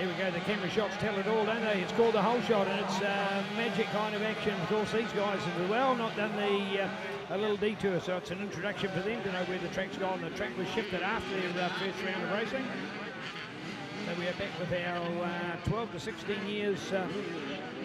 Here we go, the camera shots tell it all, don't they? It's called the whole shot, and it's magic kind of action. Of course, these guys have well not done the a little detour, so it's an introduction for them to know where the track's gone. The track was shifted after their first round of racing. So we are back with our 12 to 16 years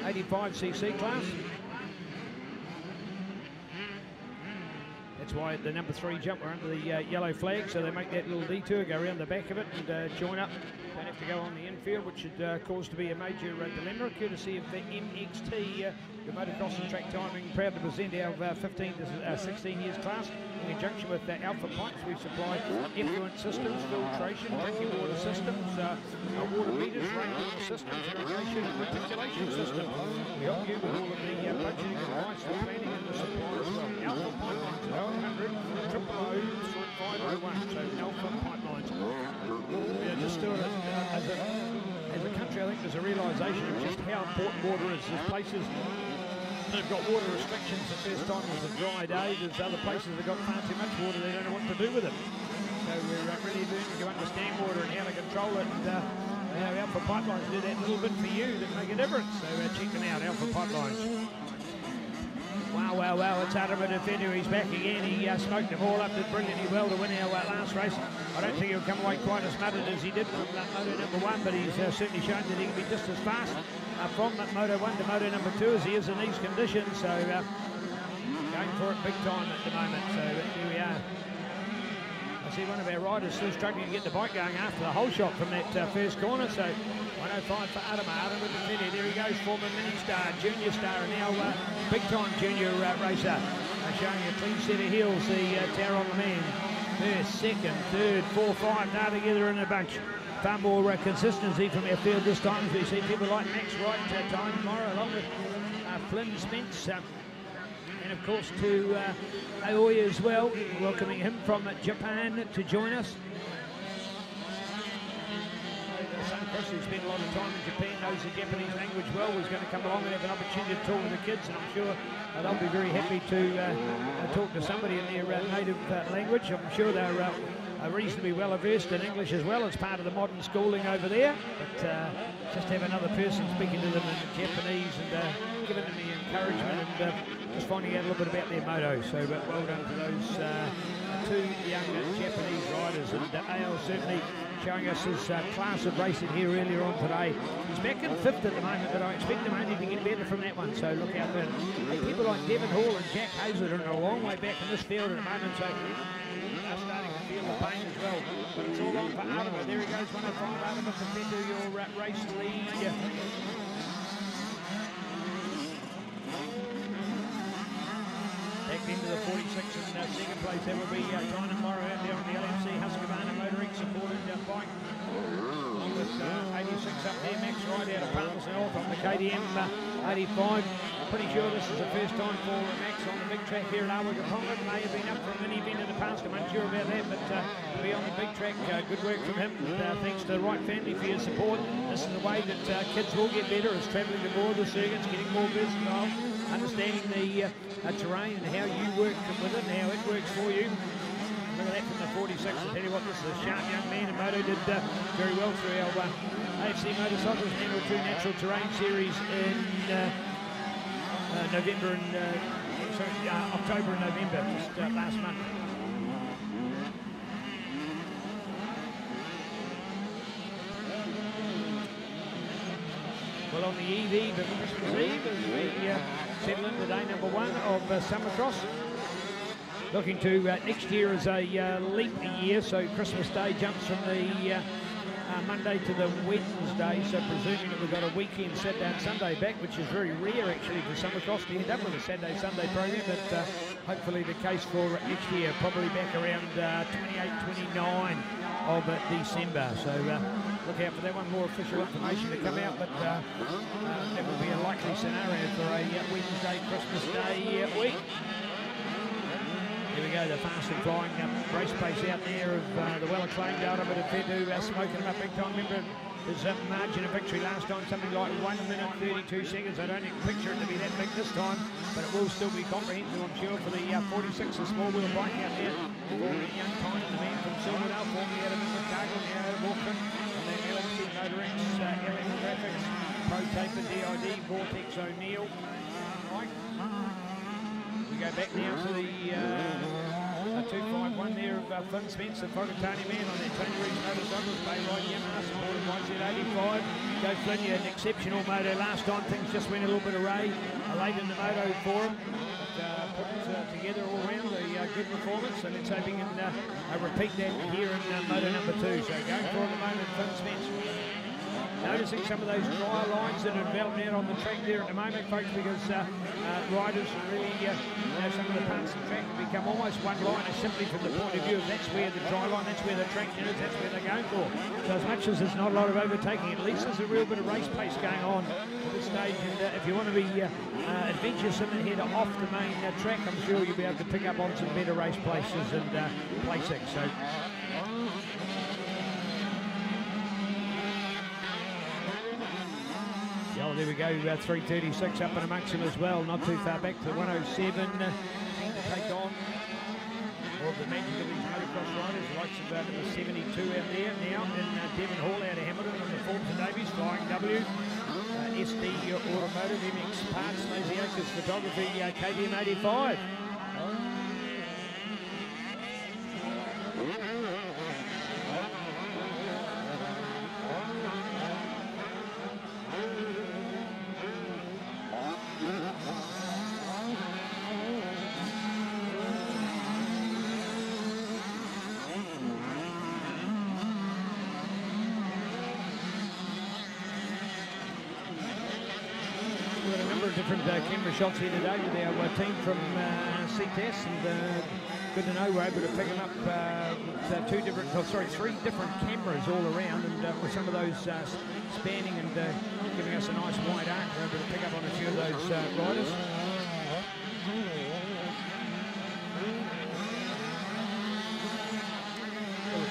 85cc class. That's why the number 3 jump, we're under the yellow flag, so they make that little detour, go around the back of it and join up. Don't have to go on the infield, which should cause to be a major dilemma, courtesy of the MXT, the motocross and track timing. Proud to present our 15 to 16 years class in conjunction with Alpha Pipes. We supply effluent systems, filtration, drinking water systems, water meters, rainwater systems, irrigation and reticulation systems. We help you with all of the budgeting advice, the planning and the supply as well. Alpha Pipelines at 0800 501, so Alpha Pipelines. Yeah, just do it as a country. I think there's a realisation of just how important water is. There's places that have got water restrictions the first time there's a dry day. There's other places that have got far too much water, they don't know what to do with it. So we're really learning to understand water and how to control it, and Alpha Pipelines do that little bit for you that make a difference. So check them out, Alpha Pipelines. Wow, wow, wow, it's Adama Defendu, he's back again. He smoked them all up, did brilliantly well to win our last race. I don't think he'll come away quite as muttered as he did from Moto number 1, but he's certainly shown that he can be just as fast from Moto 1 to Moto number 2 as he is in these conditions. So going for it big time at the moment. So here we are. I see one of our riders still struggling to get the bike going after the whole shot from that first corner. So 105 for Adama Defendu. There he goes, former mini star, junior star, and now big time junior racer. Showing a clean set of heels, the Tower on the Man. First, second, third, 4, 5 now together in a bunch. Far more consistency from our field this time as we see people like Max Wright time tomorrow, along with Flynn Spence. And of course to Aoi as well, welcoming him from Japan to join us. Chris, who spent a lot of time in Japan, knows the Japanese language well, was going to come along and have an opportunity to talk with the kids, and I'm sure they'll be very happy to talk to somebody in their native language. I'm sure they're reasonably well versed in English as well as part of the modern schooling over there, but just have another person speaking to them in Japanese and giving them the encouragement and just finding out a little bit about their moto. So well done to those 2 young Japanese riders, and AL certainly showing us his class of racing here earlier on today. He's back in 5th at the moment, but I expect him only to get better from that one, so look out there. Hey, people like Devon Hall and Jack Hazard are a long way back in this field at the moment, so they're starting to feel the pain as well. But it's all on for Adama. There he goes, 105 Adama Defendu, your race lead. Back into the 46 in second place. That will be Tynan Morrow out there on the LMC Husqvarna motoring supported bike. Along with 86 up there, Max Wright out of Palms North on the KTM 85. Pretty sure this is the first time for Max on the big track here at Awagaponga. May have been up for a mini event in the past, I'm unsure about that, but to be on the big track, good work from him. Thanks to the right family for your support. This is the way that kids will get better, is travelling to more of the circuits, getting more versatile, understanding the terrain and how you work with it and how it works for you. Look at that from the 46. I'll tell you what, this is a sharp young man, and Moto did very well through our AFC Motorcycles Number 2 Natural Terrain Series in November and October and November, just last month. Well, on the eve of Christmas Eve, as we settle into day number 1 of Summercross. Looking to next year as a leap year, so Christmas Day jumps from the Monday to the Wednesday, so presuming that we've got a weekend, Saturday and Sunday back, which is very rare actually for Summercross to end up with a Saturday-Sunday program, but hopefully the case for next year, probably back around 28, 29 of December. So look out for that one, more official information to come out, but that would be a likely scenario for a Wednesday, Christmas Day week. Here we go, the fast and flying race pace out there of the well-acclaimed Adama Defendu, smoking them up big time. Remember his margin of victory last time, something like 1 minute 32 seconds. I don't picture it to be that big this time, but it will still be comprehensive, I'm sure, for the 46, a small wheel bike out there. Formerly young Tynan, the man from Silverdale, formerly out of Invercargill, now out of Auckland, and then LMC Motoring's Taper, DID, Vortex, O'Neill. Right. We go back now to the 251 there of Flynn Spencer, Fogatani Man on that Tony Reed's motorcycles, Bay Ride Yamaha, supported by Z85. Go Flynn, you had an exceptional moto last time. Things just went a little bit awry late in the moto for him. Put it together all round, a good performance, so let's hope he can repeat that here in moto number 2. So going for at the moment, Flynn Spencer. Noticing some of those dry lines that are developing out on the track there at the moment, folks, because riders really, some of the parts of the track have become almost one line, simply from the point of view of that's where the dry line, that's where the traction is, that's where they're going for. So as much as there's not a lot of overtaking, at least there's a real bit of race pace going on at this stage. And if you want to be adventuresome and head off the main track, I'm sure you'll be able to pick up on some better race places and placing. So. Oh, there we go, 336 up and amongst them as well, not too far back to 107. Keen to take on more of the magic of these motocross riders, the likes of number 72 out there now, and Devon Hall out of Hamilton on the Forbes and Davies, Flying W. SD Automotive, MX Parts, Nosiakas Photography, KTM85. Different camera shots here today with our team from Ctas, and good to know we're able to pick them up with three different cameras all around, and with some of those spanning and giving us a nice wide arc, we're able to pick up on a few of those riders.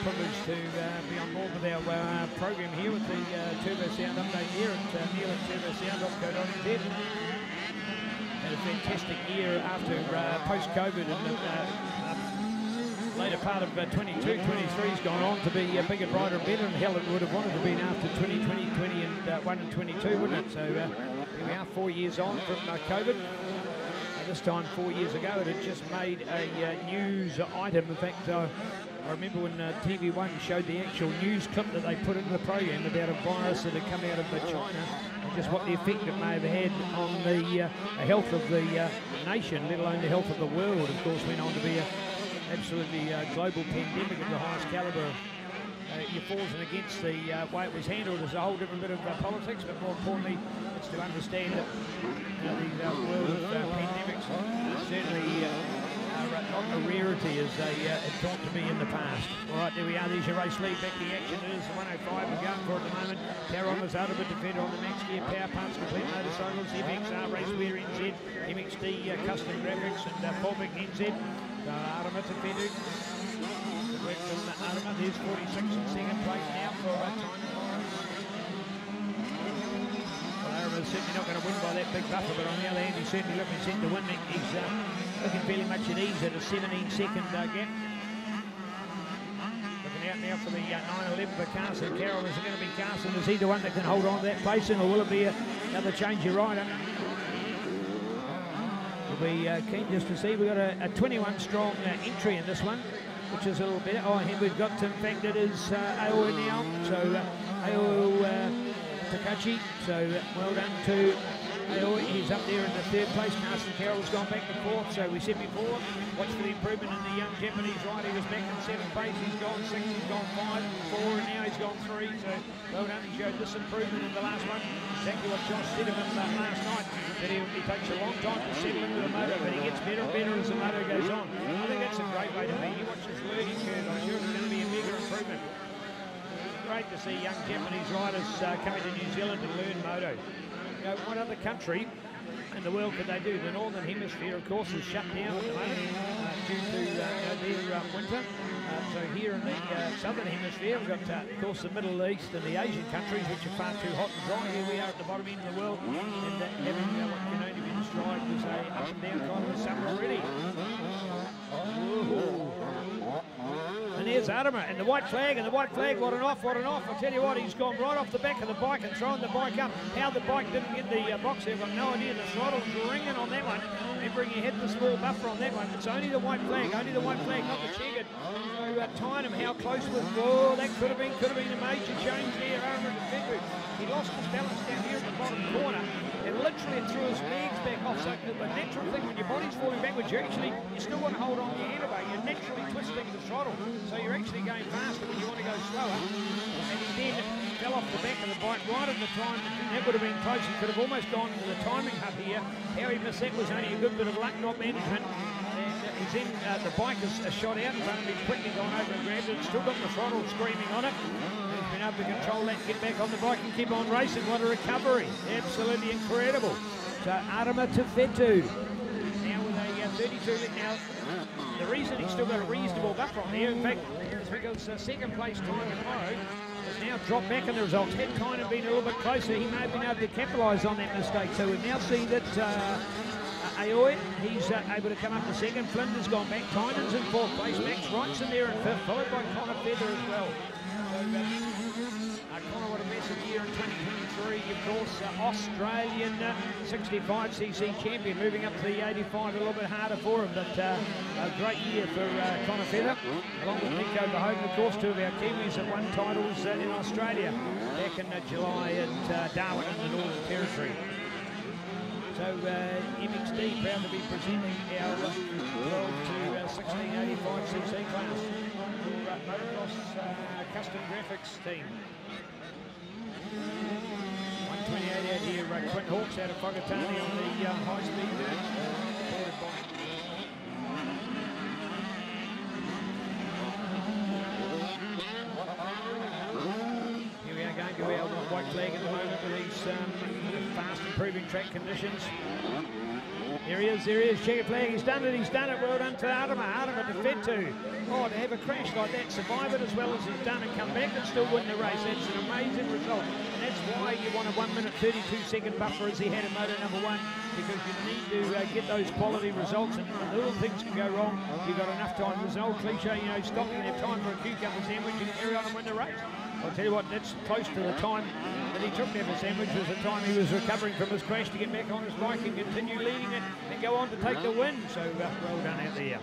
Privileged to be on board with our program here with the Turbo Sound update here at Neil at turbosound.co.nz. Had a fantastic year after post-COVID, and later part of 22-23's gone on to be bigger, brighter and better, and hell, it would have wanted to be after 2020, 21 and 22, wouldn't it? So here we are 4 years on from COVID. This time 4 years ago it had just made a news item. In fact, I remember when TV1 showed the actual news clip that they put into the program about a virus that had come out of China, and just what the effect it may have had on the health of the nation, let alone the health of the world. Of course, went on to be an absolutely global pandemic of the highest calibre. You're forcing against the way it was handled is a whole different bit of politics, but more importantly, it's to understand that the world of pandemics certainly not a rarity as they had thought to be in the past. All right, there we are. There's your race lead. Back to the action. It is the 105 we're going for at the moment. Taron was out of it, defender on the Max Gear Power Parts Complete Motorcycles, FXR Racewear NZ, MXD Custom Graphics, and Fulvic NZ. Arama defender. Work from Arama. There's 46 in second place now for time. Arama's certainly not going to win by that big buffer, but on the other hand, he's certainly looking set to win. He's looking fairly much at ease at a 17-second gap. Looking out now for the 911 for Carson Carroll. Is it going to be Carson? Is he the one that can hold on to that placing, or will it be another change of rider? We'll be keen just to see. We've got a 21-strong entry in this one, which is a little better. Oh, here we've got, in fact, it is AO now. So AO Takachi. So well done to AO. He's up there in the third place. Carson Carroll's gone back to fourth. So we said before, watch for the improvement in the young Japanese rider. He was back in seventh place. He's gone 6, he's gone 5, 4, and now he's gone 3. So well done. He showed this improvement in the last one. Exactly what Josh said of him last night, that he takes a long time to settle into the motor, but he gets better and better as the motor goes on. I think that's a great way to be. You watch this learning curve. I'm sure it's going to be a bigger improvement. Great to see young Japanese riders coming to New Zealand to learn moto. You know, what other country in the world could they do? The Northern Hemisphere, of course, is shut down at the moment due to their winter. So here in the Southern Hemisphere, we've got, of course, the Middle East and the Asian countries, which are far too hot and dry. Here we are at the bottom end of the world, and having what can only be described as a up and down kind of a summer already. Whoa. And there's Adama, and the white flag, what an off. I'll tell you what, he's gone right off the back of the bike and thrown the bike up. How the bike didn't get the box there, I've got no idea. The throttle's ringing on that one. Remembering he had the small buffer on that one. It's only the white flag, not the checkered. So Tynham, how close was, whoa, that could have been a major change there. He lost his balance down here in the bottom corner, and literally it threw his legs back off. So the natural thing, when your body's falling backwards, you still want to hold on to your handlebar. You're naturally twisting the throttle, so you're actually going faster when you want to go slower. And he then fell off the back of the bike right at the time. That would have been close. He could have almost gone into the timing hub here. How he missed that was only a good bit of luck, not management. And he's in, the bike is shot out in front of him. He's quickly gone over and grabbed it. Still got the throttle screaming on it. He's been able to control that, get back on the bike and keep on racing. What a recovery. Absolutely incredible. So Adama Tafetu. Now with a 32 now. The reason he's still got a reasonable buffer on there, in fact, is because second place time tomorrow has now dropped back in the results. Had Tynham been a little bit closer, he may have been able to capitalise on that mistake. So we've now seen that Aoi, he's able to come up to second. Flynder's gone back. Tynham's in fourth place. Max Wright's in there in fifth, followed by Connor Feather as well. So Connor, what a massive year in 2023. Of course, Australian 65cc champion, moving up to the 85, a little bit harder for him, but a great year for Connor Feather, along with Nico Behoven, of course, two of our Kiwis that won titles in Australia back in July at Darwin in the Northern Territory. So MXD proud to be presenting our 12 to 1685cc class for motocross custom graphics team. 128 out here, Quinn Hawks out of Whakatane on the high speed Here we are going to our white flag at the moment with these fast improving track conditions. There he is, checkered flag, he's done it, well done to Adama Tafetu. Oh, to have a crash like that, survive it as well as he's done and come back and still win the race, that's an amazing result. And that's why you want a 1 minute 32 second buffer as he had in moto number one, because you need to get those quality results, and little things can go wrong. You've got enough time, there's an old cliche, you know, stop and have time for a cucumber sandwich and carry on and win the race. I'll tell you what, that's close to the time that he took to have a sandwich, was the time he was recovering from his crash to get back on his bike and continue leading it and go on to take the win. So well done out there.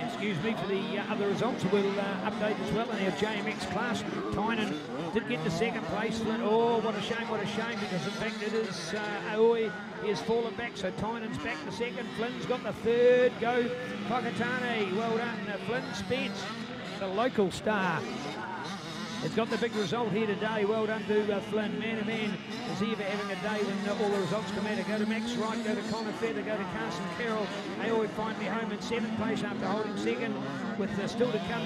Excuse me for the other results. We'll update as well in our JMX class. Tynham did get to second place. Oh, what a shame, because in fact it is Aoi. He has fallen back, so Tynham's back to second. Flynn's got the third. Go Whakatane. Well done, Flynn Spence, the local star. It's got the big result here today. Well done to Flynn. Man, oh man, is he ever having a day when all the results come out? Go to Max Wright, go to Connor Feather, go to Carson Carroll. Aoi finally home in seventh place after holding second, with still to come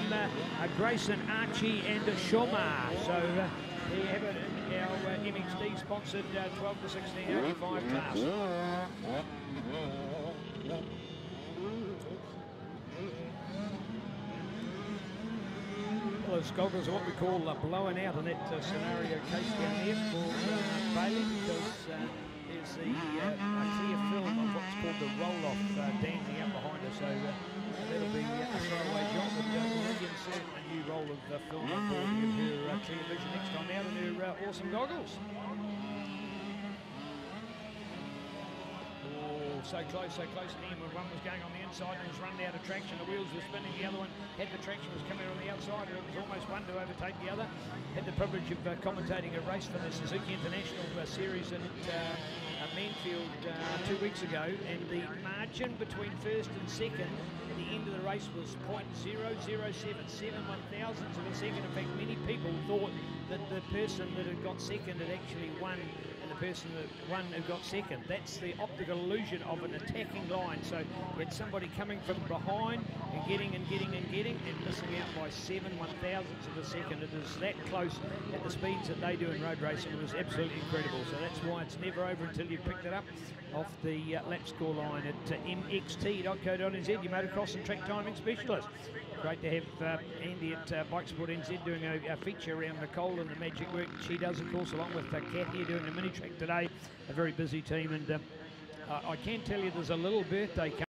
Grayson, Archie and Shoma. So there you have it in our MXD sponsored 12 to 1685 class. Well, those goggles are what we call blowing out in that scenario case down there for Bailey, because there's a clear film of what's called the roll-off dancing out behind us, so that'll be a throwaway job, but we'll insert a new roll of film on board here for clear vision next time out in their awesome goggles. So close, and then when one was going on the inside and was running out of traction, the wheels were spinning, the other one had the traction, was coming on the outside, and it was almost one to overtake the other. Had the privilege of commentating a race for the Suzuki International Series at Manfield 2 weeks ago, and the margin between first and second at the end of the race was 0.007, 7 1,000ths of a second. In fact, many people thought that the person that had got second had actually won, and the person that won who got second. That's the optical illusion of an attacking line. So you had somebody coming from behind and getting and missing out by 7 1,000ths of a second. It is that close at the speeds that they do in road racing. It was absolutely incredible. So that's why it's never over until you've picked it up off the lap score line at mxt.co.nz, your motocross and track timing specialist. Great to have Andy at Bike Sport NZ doing a feature around Nicole and the magic work she does, of course, along with Kat here doing the mini track today. A very busy team, and I can tell you there's a little birthday coming.